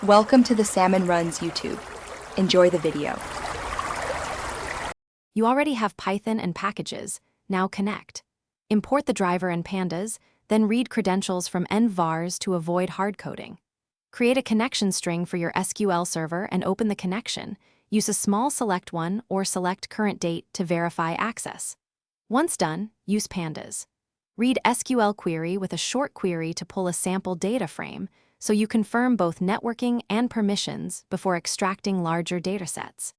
Welcome to the Salmon Runs YouTube. Enjoy the video. You already have Python and packages, now connect. Import the driver and pandas, then read credentials from env vars to avoid hardcoding. Create a connection string for your SQL server and open the connection. Use a small select one or select current date to verify access. Once done, use pandas. Read SQL query with a short query to pull a sample data frame, so you confirm both networking and permissions before extracting larger datasets.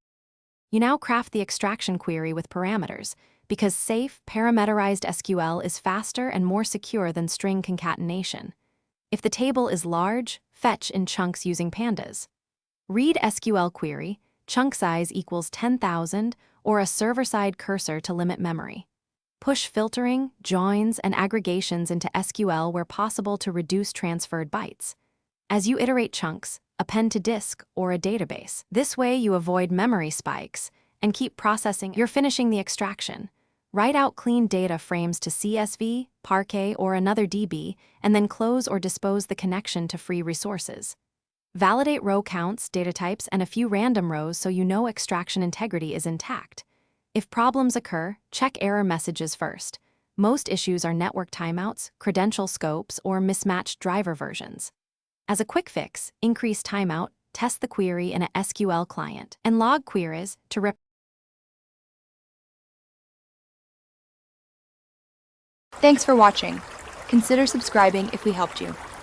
You now craft the extraction query with parameters, because safe, parameterized SQL is faster and more secure than string concatenation. If the table is large, fetch in chunks using pandas. Read SQL query, chunk size equals 10,000, or a server-side cursor to limit memory. Push filtering, joins, and aggregations into SQL where possible to reduce transferred bytes. As you iterate chunks, append to disk or a database. This way you avoid memory spikes and keep processing. You're finishing the extraction. Write out clean data frames to CSV, Parquet, or another DB, and then close or dispose the connection to free resources. Validate row counts, data types, and a few random rows so you know extraction integrity is intact. If problems occur, check error messages first. Most issues are network timeouts, credential scopes, or mismatched driver versions. As a quick fix, increase timeout, test the query in a SQL client, and log queries to Thanks for watching. Consider subscribing if we helped you.